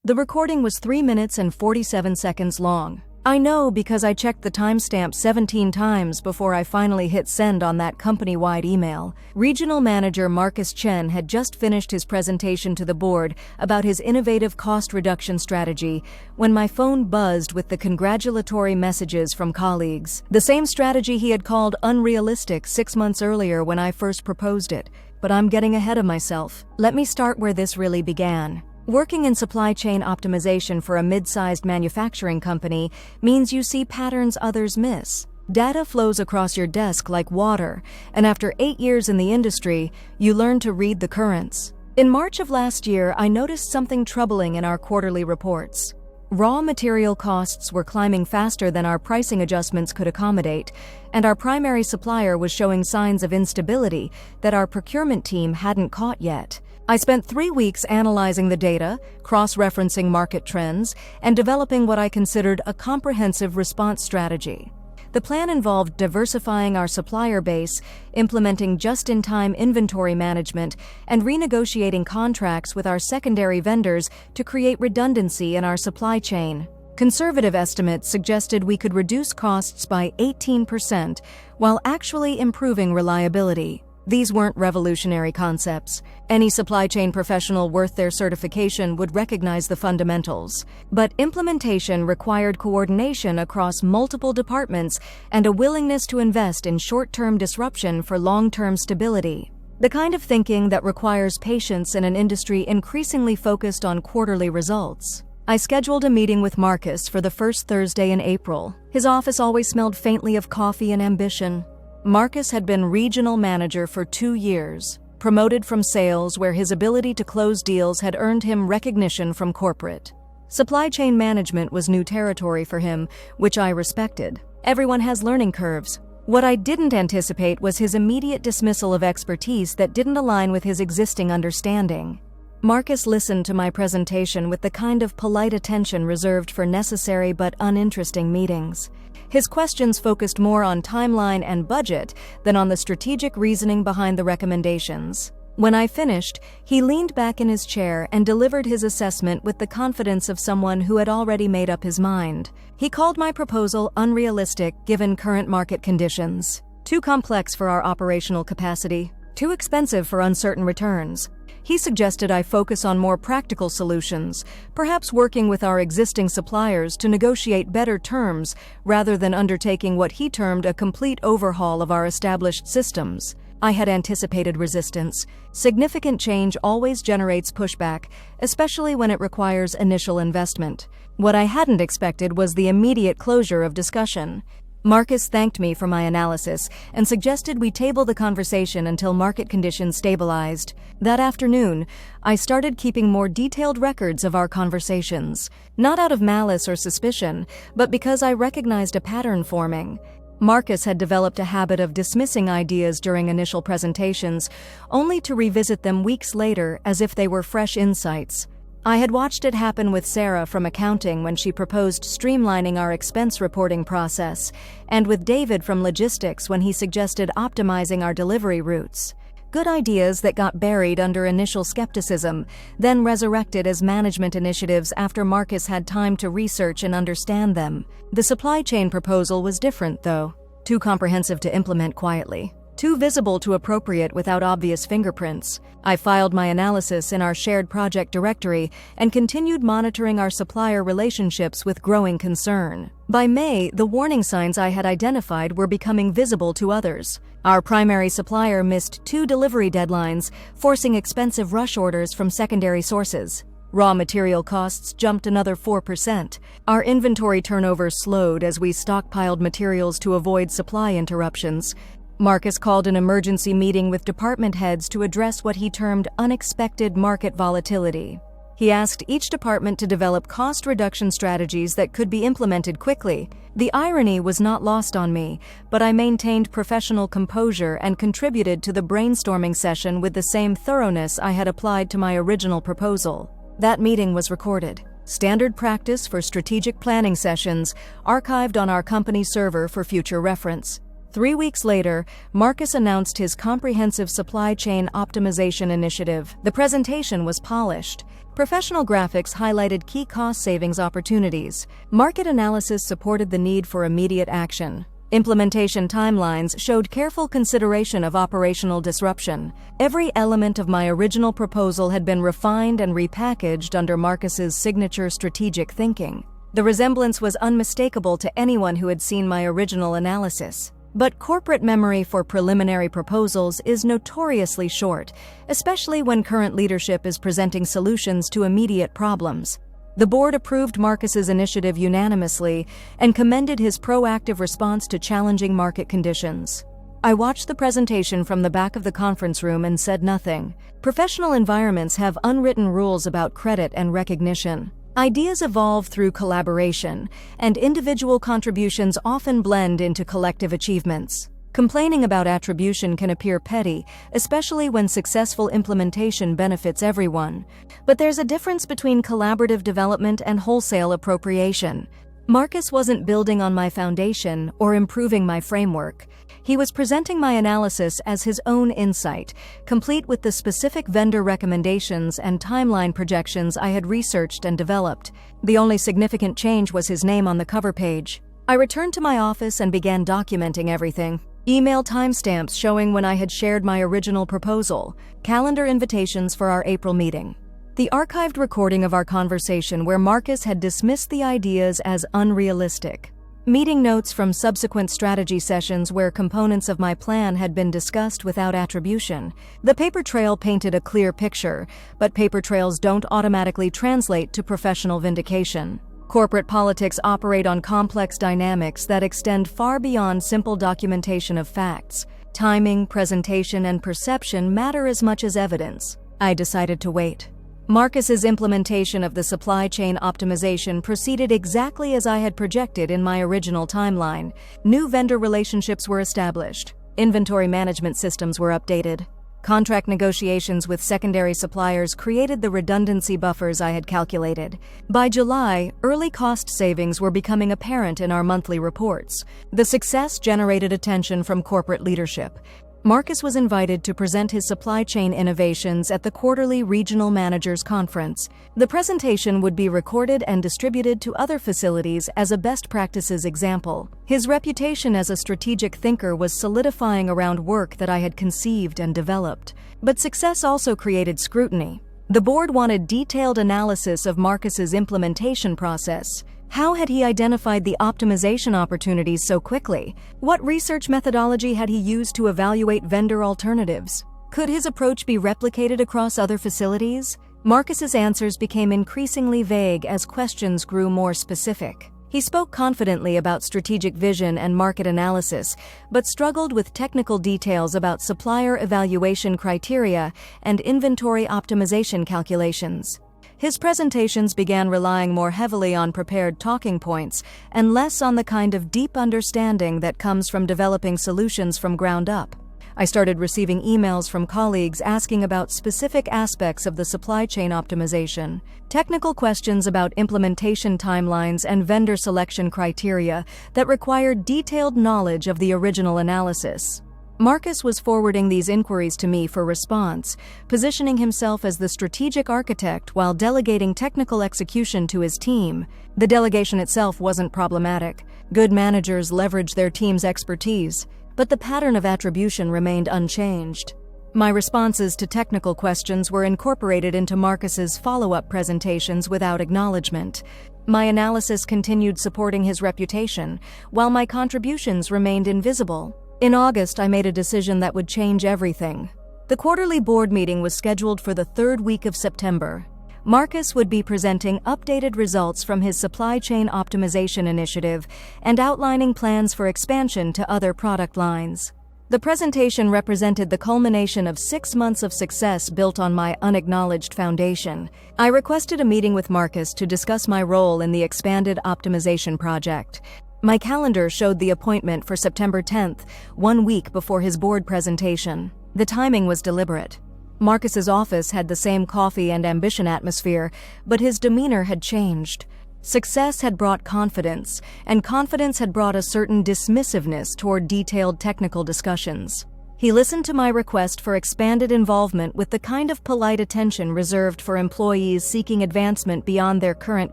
The recording was 3 minutes and 47 seconds long. I know because I checked the timestamp 17 times before I finally hit send on that company-wide email. Regional Manager Marcus Chen had just finished his presentation to the board about his innovative cost reduction strategy when my phone buzzed with the congratulatory messages from colleagues. The same strategy he had called unrealistic 6 months earlier when I first proposed it. But I'm getting ahead of myself. Let me start where this really began. Working in supply chain optimization for a mid-sized manufacturing company means you see patterns others miss. Data flows across your desk like water, and after 8 years in the industry, you learn to read the currents. In March of last year, I noticed something troubling in our quarterly reports. Raw material costs were climbing faster than our pricing adjustments could accommodate, and our primary supplier was showing signs of instability that our procurement team hadn't caught yet. I spent 3 weeks analyzing the data, cross-referencing market trends, and developing what I considered a comprehensive response strategy. The plan involved diversifying our supplier base, implementing just-in-time inventory management, and renegotiating contracts with our secondary vendors to create redundancy in our supply chain. Conservative estimates suggested we could reduce costs by 18% while actually improving reliability. These weren't revolutionary concepts. Any supply chain professional worth their certification would recognize the fundamentals. But implementation required coordination across multiple departments and a willingness to invest in short-term disruption for long-term stability. The kind of thinking that requires patience in an industry increasingly focused on quarterly results. I scheduled a meeting with Marcus for the first Thursday in April. His office always smelled faintly of coffee and ambition. Marcus had been regional manager for 2 years, promoted from sales where his ability to close deals had earned him recognition from corporate. Supply chain management was new territory for him, which I respected. Everyone has learning curves. What I didn't anticipate was his immediate dismissal of expertise that didn't align with his existing understanding. Marcus listened to my presentation with the kind of polite attention reserved for necessary but uninteresting meetings. His questions focused more on timeline and budget than on the strategic reasoning behind the recommendations. When I finished, he leaned back in his chair and delivered his assessment with the confidence of someone who had already made up his mind. He called my proposal unrealistic given current market conditions. Too complex for our operational capacity. Too expensive for uncertain returns. He suggested I focus on more practical solutions, perhaps working with our existing suppliers to negotiate better terms rather than undertaking what he termed a complete overhaul of our established systems. I had anticipated resistance. Significant change always generates pushback, especially when it requires initial investment. What I hadn't expected was the immediate closure of discussion. Marcus thanked me for my analysis and suggested we table the conversation until market conditions stabilized. That afternoon, I started keeping more detailed records of our conversations, not out of malice or suspicion, but because I recognized a pattern forming. Marcus had developed a habit of dismissing ideas during initial presentations, only to revisit them weeks later as if they were fresh insights. I had watched it happen with Sarah from accounting when she proposed streamlining our expense reporting process, and with David from logistics when he suggested optimizing our delivery routes. Good ideas that got buried under initial skepticism, then resurrected as management initiatives after Marcus had time to research and understand them. The supply chain proposal was different, though. Too comprehensive to implement quietly. Too visible to appropriate without obvious fingerprints. I filed my analysis in our shared project directory and continued monitoring our supplier relationships with growing concern. By May, the warning signs I had identified were becoming visible to others. Our primary supplier missed 2 delivery deadlines, forcing expensive rush orders from secondary sources. Raw material costs jumped another 4%. Our inventory turnover slowed as we stockpiled materials to avoid supply interruptions. Marcus called an emergency meeting with department heads to address what he termed unexpected market volatility. He asked each department to develop cost reduction strategies that could be implemented quickly. The irony was not lost on me, but I maintained professional composure and contributed to the brainstorming session with the same thoroughness I had applied to my original proposal. That meeting was recorded. Standard practice for strategic planning sessions, archived on our company server for future reference. 3 weeks later, Marcus announced his comprehensive supply chain optimization initiative. The presentation was polished. Professional graphics highlighted key cost savings opportunities. Market analysis supported the need for immediate action. Implementation timelines showed careful consideration of operational disruption. Every element of my original proposal had been refined and repackaged under Marcus's signature strategic thinking. The resemblance was unmistakable to anyone who had seen my original analysis. But corporate memory for preliminary proposals is notoriously short, especially when current leadership is presenting solutions to immediate problems. The board approved Marcus's initiative unanimously and commended his proactive response to challenging market conditions. I watched the presentation from the back of the conference room and said nothing. Professional environments have unwritten rules about credit and recognition. Ideas evolve through collaboration, and individual contributions often blend into collective achievements. Complaining about attribution can appear petty, especially when successful implementation benefits everyone. But there's a difference between collaborative development and wholesale appropriation. Marcus wasn't building on my foundation or improving my framework. He was presenting my analysis as his own insight, complete with the specific vendor recommendations and timeline projections I had researched and developed. The only significant change was his name on the cover page. I returned to my office and began documenting everything. Email timestamps showing when I had shared my original proposal, calendar invitations for our April meeting. The archived recording of our conversation where Marcus had dismissed the ideas as unrealistic. Meeting notes from subsequent strategy sessions where components of my plan had been discussed without attribution. The paper trail painted a clear picture, but paper trails don't automatically translate to professional vindication. Corporate politics operate on complex dynamics that extend far beyond simple documentation of facts. Timing, presentation, and perception matter as much as evidence. I decided to wait. Marcus's implementation of the supply chain optimization proceeded exactly as I had projected in my original timeline. New vendor relationships were established. Inventory management systems were updated. Contract negotiations with secondary suppliers created the redundancy buffers I had calculated. By July, early cost savings were becoming apparent in our monthly reports. The success generated attention from corporate leadership. Marcus was invited to present his supply chain innovations at the quarterly Regional Managers Conference. The presentation would be recorded and distributed to other facilities as a best practices example. His reputation as a strategic thinker was solidifying around work that I had conceived and developed. But success also created scrutiny. The board wanted detailed analysis of Marcus's implementation process. How had he identified the optimization opportunities so quickly? What research methodology had he used to evaluate vendor alternatives? Could his approach be replicated across other facilities? Marcus's answers became increasingly vague as questions grew more specific. He spoke confidently about strategic vision and market analysis, but struggled with technical details about supplier evaluation criteria and inventory optimization calculations. His presentations began relying more heavily on prepared talking points and less on the kind of deep understanding that comes from developing solutions from ground up. I started receiving emails from colleagues asking about specific aspects of the supply chain optimization, technical questions about implementation timelines and vendor selection criteria that required detailed knowledge of the original analysis. Marcus was forwarding these inquiries to me for response, positioning himself as the strategic architect while delegating technical execution to his team. The delegation itself wasn't problematic. Good managers leverage their team's expertise, but the pattern of attribution remained unchanged. My responses to technical questions were incorporated into Marcus's follow-up presentations without acknowledgement. My analysis continued supporting his reputation, while my contributions remained invisible. In August, I made a decision that would change everything. The quarterly board meeting was scheduled for the third week of September. Marcus would be presenting updated results from his supply chain optimization initiative and outlining plans for expansion to other product lines. The presentation represented the culmination of 6 months of success built on my unacknowledged foundation. I requested a meeting with Marcus to discuss my role in the expanded optimization project. My calendar showed the appointment for September 10th, 1 week before his board presentation. The timing was deliberate. Marcus's office had the same coffee and ambition atmosphere, but his demeanor had changed. Success had brought confidence, and confidence had brought a certain dismissiveness toward detailed technical discussions. He listened to my request for expanded involvement with the kind of polite attention reserved for employees seeking advancement beyond their current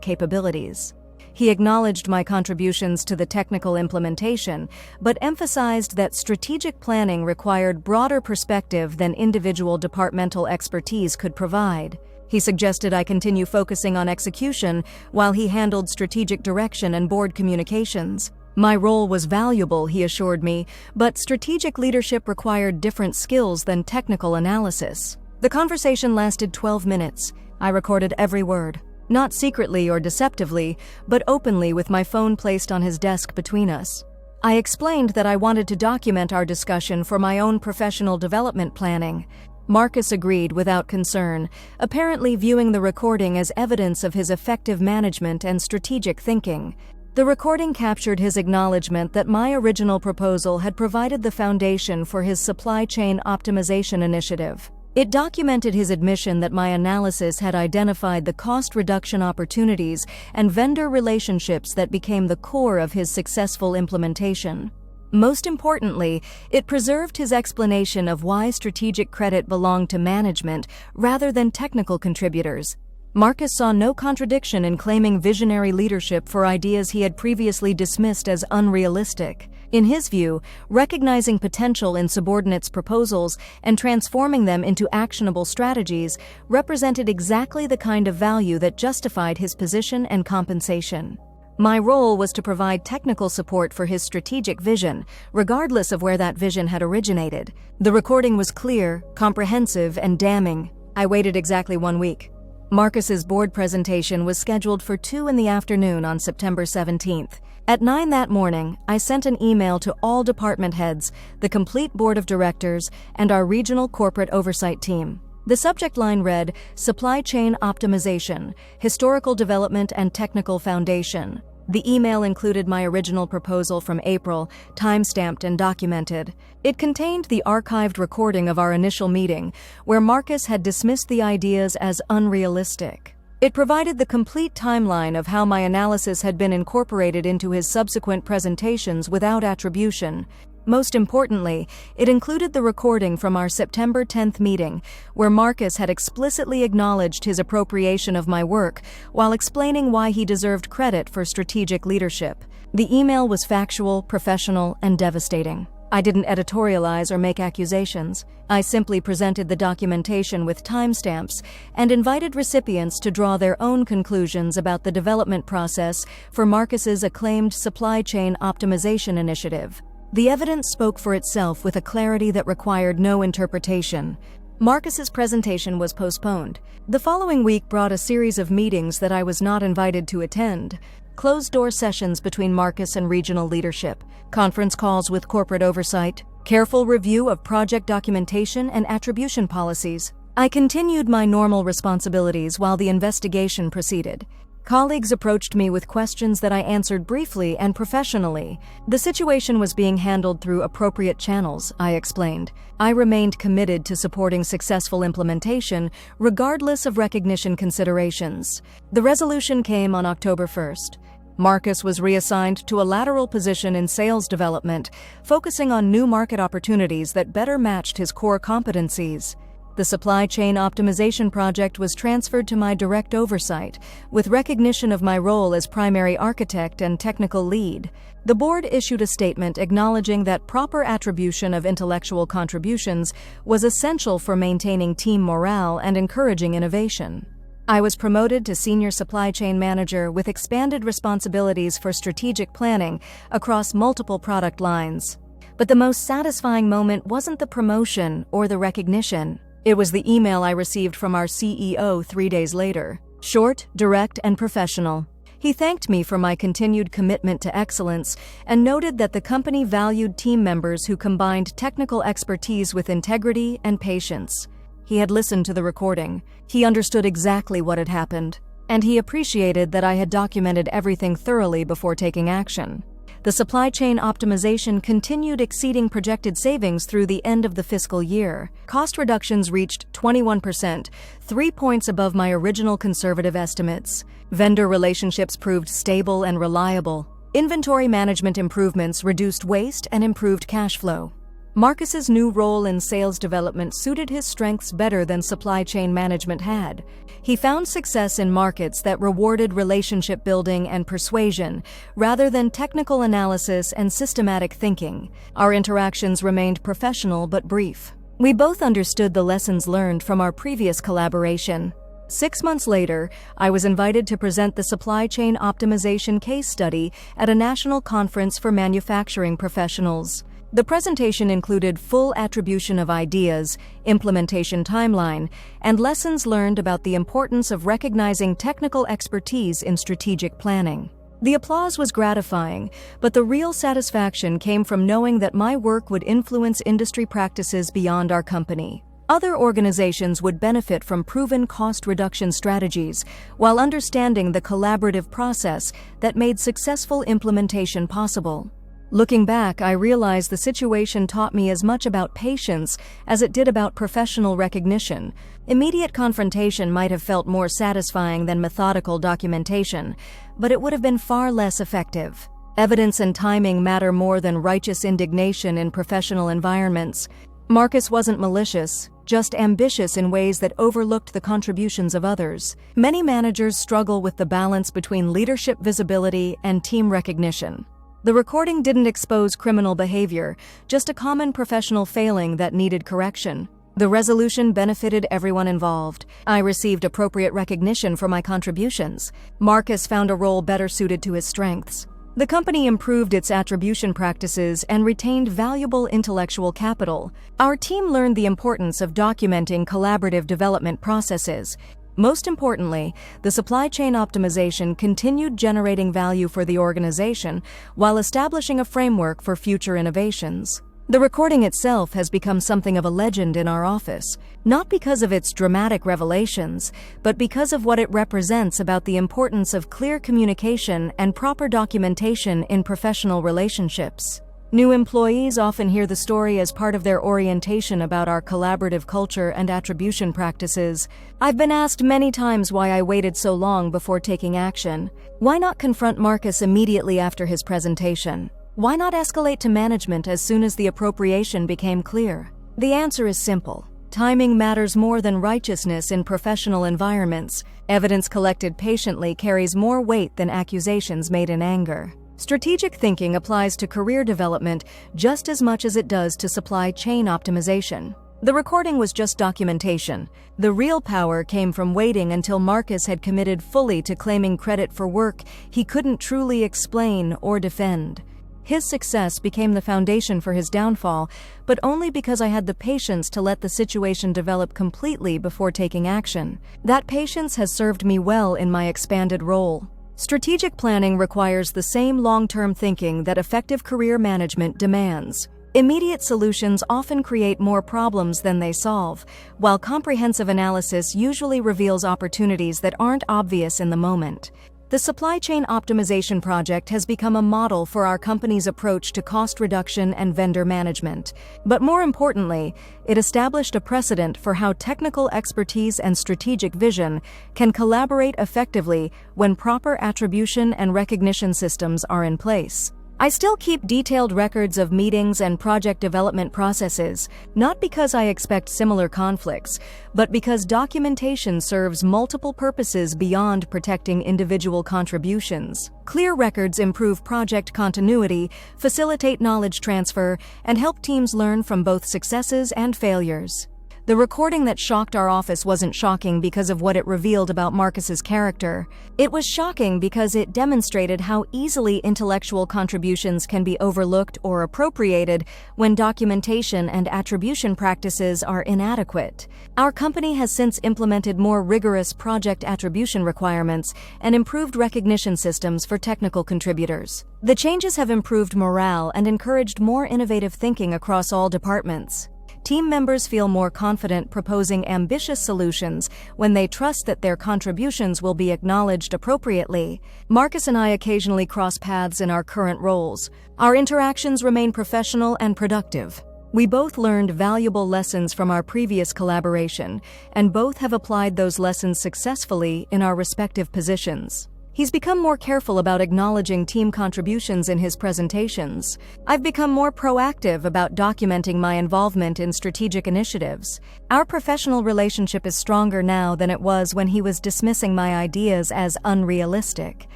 capabilities. He acknowledged my contributions to the technical implementation, but emphasized that strategic planning required broader perspective than individual departmental expertise could provide. He suggested I continue focusing on execution while he handled strategic direction and board communications. My role was valuable, he assured me, but strategic leadership required different skills than technical analysis. The conversation lasted 12 minutes. I recorded every word. Not secretly or deceptively, but openly with my phone placed on his desk between us. I explained that I wanted to document our discussion for my own professional development planning. Marcus agreed without concern, apparently viewing the recording as evidence of his effective management and strategic thinking. The recording captured his acknowledgement that my original proposal had provided the foundation for his supply chain optimization initiative. It documented his admission that my analysis had identified the cost reduction opportunities and vendor relationships that became the core of his successful implementation. Most importantly, it preserved his explanation of why strategic credit belonged to management rather than technical contributors. Marcus saw no contradiction in claiming visionary leadership for ideas he had previously dismissed as unrealistic. In his view, recognizing potential in subordinates' proposals and transforming them into actionable strategies represented exactly the kind of value that justified his position and compensation. My role was to provide technical support for his strategic vision, regardless of where that vision had originated. The recording was clear, comprehensive, and damning. I waited exactly 1 week. Marcus's board presentation was scheduled for 2 p.m. on September 17th. At 9 that morning, I sent an email to all department heads, the complete board of directors, and our regional corporate oversight team. The subject line read, Supply Chain Optimization, Historical Development and Technical Foundation. The email included my original proposal from April, time-stamped and documented. It contained the archived recording of our initial meeting, where Marcus had dismissed the ideas as unrealistic. It provided the complete timeline of how my analysis had been incorporated into his subsequent presentations without attribution. Most importantly, it included the recording from our September 10th meeting, where Marcus had explicitly acknowledged his appropriation of my work while explaining why he deserved credit for strategic leadership. The email was factual, professional, and devastating. I didn't editorialize or make accusations. I simply presented the documentation with timestamps and invited recipients to draw their own conclusions about the development process for Marcus's acclaimed supply chain optimization initiative. The evidence spoke for itself with a clarity that required no interpretation. Marcus's presentation was postponed. The following week brought a series of meetings that I was not invited to attend. Closed-door sessions between Marcus and regional leadership, conference calls with corporate oversight, careful review of project documentation and attribution policies. I continued my normal responsibilities while the investigation proceeded. Colleagues approached me with questions that I answered briefly and professionally. The situation was being handled through appropriate channels, I explained. I remained committed to supporting successful implementation, regardless of recognition considerations. The resolution came on October 1st. Marcus was reassigned to a lateral position in sales development, focusing on new market opportunities that better matched his core competencies. The supply chain optimization project was transferred to my direct oversight, with recognition of my role as primary architect and technical lead. The board issued a statement acknowledging that proper attribution of intellectual contributions was essential for maintaining team morale and encouraging innovation. I was promoted to senior supply chain manager with expanded responsibilities for strategic planning across multiple product lines. But the most satisfying moment wasn't the promotion or the recognition. It was the email I received from our CEO 3 days later. Short, direct, and professional. He thanked me for my continued commitment to excellence and noted that the company valued team members who combined technical expertise with integrity and patience. He had listened to the recording. He understood exactly what had happened, and he appreciated that I had documented everything thoroughly before taking action. The supply chain optimization continued exceeding projected savings through the end of the fiscal year. Cost reductions reached 21%, 3 points above my original conservative estimates. Vendor relationships proved stable and reliable. Inventory management improvements reduced waste and improved cash flow. Marcus's new role in sales development suited his strengths better than supply chain management had. He found success in markets that rewarded relationship building and persuasion, rather than technical analysis and systematic thinking. Our interactions remained professional but brief. We both understood the lessons learned from our previous collaboration. 6 months later, I was invited to present the supply chain optimization case study at a national conference for manufacturing professionals. The presentation included full attribution of ideas, implementation timeline, and lessons learned about the importance of recognizing technical expertise in strategic planning. The applause was gratifying, but the real satisfaction came from knowing that my work would influence industry practices beyond our company. Other organizations would benefit from proven cost reduction strategies while understanding the collaborative process that made successful implementation possible. Looking back, I realized the situation taught me as much about patience as it did about professional recognition. Immediate confrontation might have felt more satisfying than methodical documentation, but it would have been far less effective. Evidence and timing matter more than righteous indignation in professional environments. Marcus wasn't malicious, just ambitious in ways that overlooked the contributions of others. Many managers struggle with the balance between leadership visibility and team recognition. The recording didn't expose criminal behavior, just a common professional failing that needed correction. The resolution benefited everyone involved. I received appropriate recognition for my contributions. Marcus found a role better suited to his strengths. The company improved its attribution practices and retained valuable intellectual capital. Our team learned the importance of documenting collaborative development processes. Most importantly, the supply chain optimization continued generating value for the organization while establishing a framework for future innovations. The recording itself has become something of a legend in our office, not because of its dramatic revelations, but because of what it represents about the importance of clear communication and proper documentation in professional relationships. New employees often hear the story as part of their orientation about our collaborative culture and attribution practices. I've been asked many times why I waited so long before taking action. Why not confront Marcus immediately after his presentation? Why not escalate to management as soon as the appropriation became clear? The answer is simple. Timing matters more than righteousness in professional environments. Evidence collected patiently carries more weight than accusations made in anger. Strategic thinking applies to career development just as much as it does to supply chain optimization. The recording was just documentation. The real power came from waiting until Marcus had committed fully to claiming credit for work he couldn't truly explain or defend. His success became the foundation for his downfall, but only because I had the patience to let the situation develop completely before taking action. That patience has served me well in my expanded role. Strategic planning requires the same long-term thinking that effective career management demands. Immediate solutions often create more problems than they solve, while comprehensive analysis usually reveals opportunities that aren't obvious in the moment. The supply chain optimization project has become a model for our company's approach to cost reduction and vendor management. But more importantly, it established a precedent for how technical expertise and strategic vision can collaborate effectively when proper attribution and recognition systems are in place. I still keep detailed records of meetings and project development processes, not because I expect similar conflicts, but because documentation serves multiple purposes beyond protecting individual contributions. Clear records improve project continuity, facilitate knowledge transfer, and help teams learn from both successes and failures. The recording that shocked our office wasn't shocking because of what it revealed about Marcus's character. It was shocking because it demonstrated how easily intellectual contributions can be overlooked or appropriated when documentation and attribution practices are inadequate. Our company has since implemented more rigorous project attribution requirements and improved recognition systems for technical contributors. The changes have improved morale and encouraged more innovative thinking across all departments. Team members feel more confident proposing ambitious solutions when they trust that their contributions will be acknowledged appropriately. Marcus and I occasionally cross paths in our current roles. Our interactions remain professional and productive. We both learned valuable lessons from our previous collaboration, and both have applied those lessons successfully in our respective positions. He's become more careful about acknowledging team contributions in his presentations. I've become more proactive about documenting my involvement in strategic initiatives. Our professional relationship is stronger now than it was when he was dismissing my ideas as unrealistic.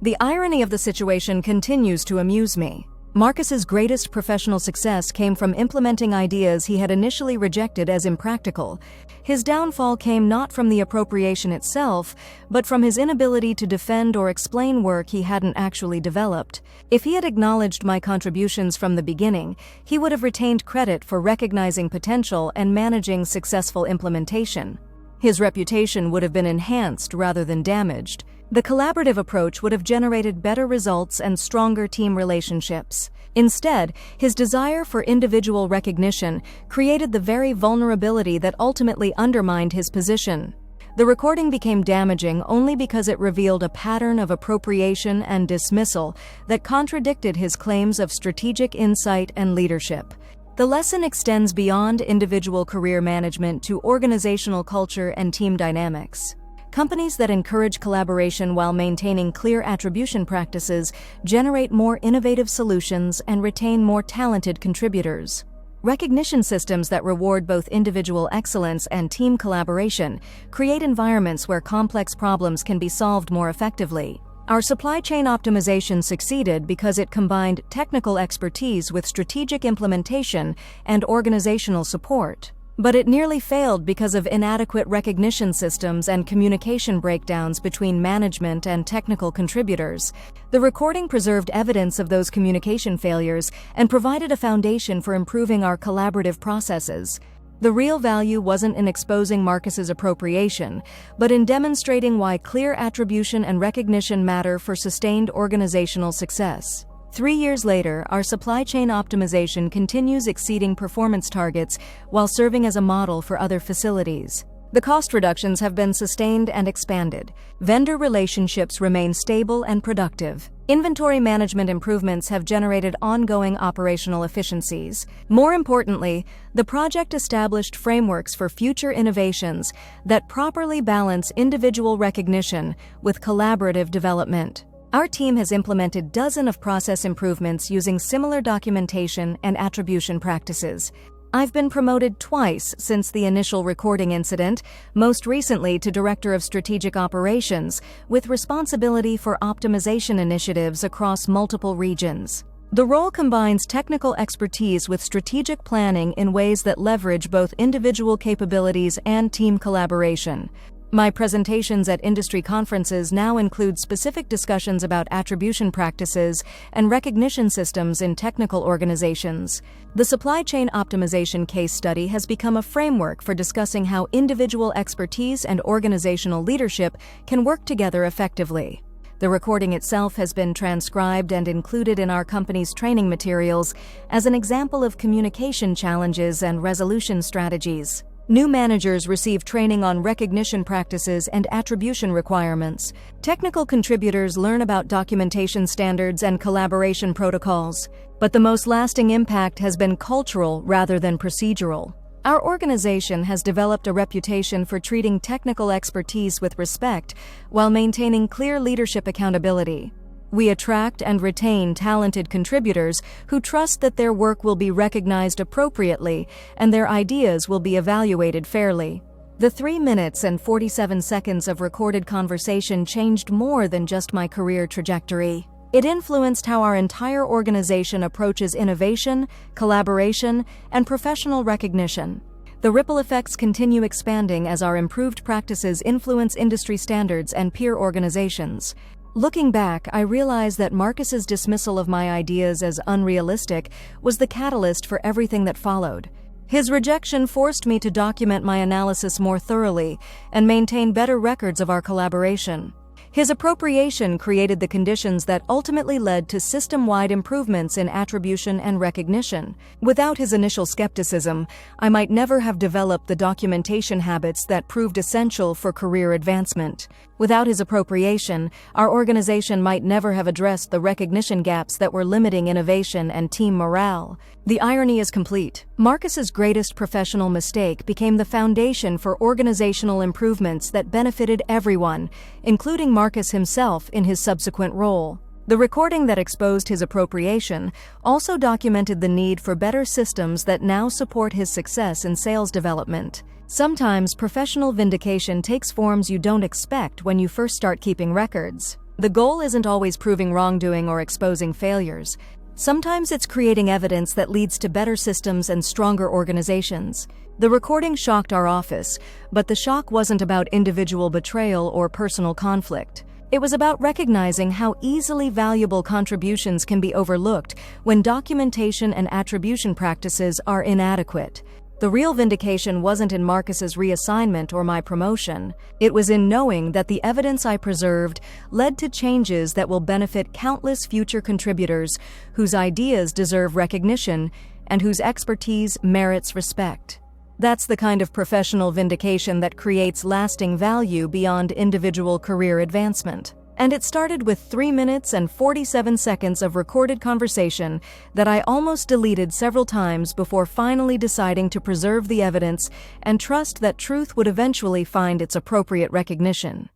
The irony of the situation continues to amuse me. Marcus's greatest professional success came from implementing ideas he had initially rejected as impractical. His downfall came not from the appropriation itself, but from his inability to defend or explain work he hadn't actually developed. If he had acknowledged my contributions from the beginning, he would have retained credit for recognizing potential and managing successful implementation. His reputation would have been enhanced rather than damaged. The collaborative approach would have generated better results and stronger team relationships. Instead, his desire for individual recognition created the very vulnerability that ultimately undermined his position. The recording became damaging only because it revealed a pattern of appropriation and dismissal that contradicted his claims of strategic insight and leadership. The lesson extends beyond individual career management to organizational culture and team dynamics. Companies that encourage collaboration while maintaining clear attribution practices generate more innovative solutions and retain more talented contributors. Recognition systems that reward both individual excellence and team collaboration create environments where complex problems can be solved more effectively. Our supply chain optimization succeeded because it combined technical expertise with strategic implementation and organizational support. But it nearly failed because of inadequate recognition systems and communication breakdowns between management and technical contributors. The recording preserved evidence of those communication failures and provided a foundation for improving our collaborative processes. The real value wasn't in exposing Marcus's appropriation, but in demonstrating why clear attribution and recognition matter for sustained organizational success. 3 years later, our supply chain optimization continues exceeding performance targets while serving as a model for other facilities. The cost reductions have been sustained and expanded. Vendor relationships remain stable and productive. Inventory management improvements have generated ongoing operational efficiencies. More importantly, the project established frameworks for future innovations that properly balance individual recognition with collaborative development. Our team has implemented dozens of process improvements using similar documentation and attribution practices. I've been promoted twice since the initial recording incident, most recently to Director of Strategic Operations, with responsibility for optimization initiatives across multiple regions. The role combines technical expertise with strategic planning in ways that leverage both individual capabilities and team collaboration. My presentations at industry conferences now include specific discussions about attribution practices and recognition systems in technical organizations. The supply chain optimization case study has become a framework for discussing how individual expertise and organizational leadership can work together effectively. The recording itself has been transcribed and included in our company's training materials as an example of communication challenges and resolution strategies. New managers receive training on recognition practices and attribution requirements. Technical contributors learn about documentation standards and collaboration protocols. But the most lasting impact has been cultural rather than procedural. Our organization has developed a reputation for treating technical expertise with respect while maintaining clear leadership accountability. We attract and retain talented contributors who trust that their work will be recognized appropriately and their ideas will be evaluated fairly. The 3 minutes and 47 seconds of recorded conversation changed more than just my career trajectory. It influenced how our entire organization approaches innovation, collaboration, and professional recognition. The ripple effects continue expanding as our improved practices influence industry standards and peer organizations. Looking back, I realize that Marcus's dismissal of my ideas as unrealistic was the catalyst for everything that followed. His rejection forced me to document my analysis more thoroughly and maintain better records of our collaboration. His appropriation created the conditions that ultimately led to system-wide improvements in attribution and recognition. Without his initial skepticism, I might never have developed the documentation habits that proved essential for career advancement. Without his appropriation, our organization might never have addressed the recognition gaps that were limiting innovation and team morale. The irony is complete. Marcus's greatest professional mistake became the foundation for organizational improvements that benefited everyone, including Marcus himself in his subsequent role. The recording that exposed his appropriation also documented the need for better systems that now support his success in sales development. Sometimes professional vindication takes forms you don't expect when you first start keeping records. The goal isn't always proving wrongdoing or exposing failures. Sometimes it's creating evidence that leads to better systems and stronger organizations. The recording shocked our office, but the shock wasn't about individual betrayal or personal conflict. It was about recognizing how easily valuable contributions can be overlooked when documentation and attribution practices are inadequate. The real vindication wasn't in Marcus's reassignment or my promotion. It was in knowing that the evidence I preserved led to changes that will benefit countless future contributors whose ideas deserve recognition and whose expertise merits respect. That's the kind of professional vindication that creates lasting value beyond individual career advancement. And it started with 3 minutes and 47 seconds of recorded conversation that I almost deleted several times before finally deciding to preserve the evidence and trust that truth would eventually find its appropriate recognition.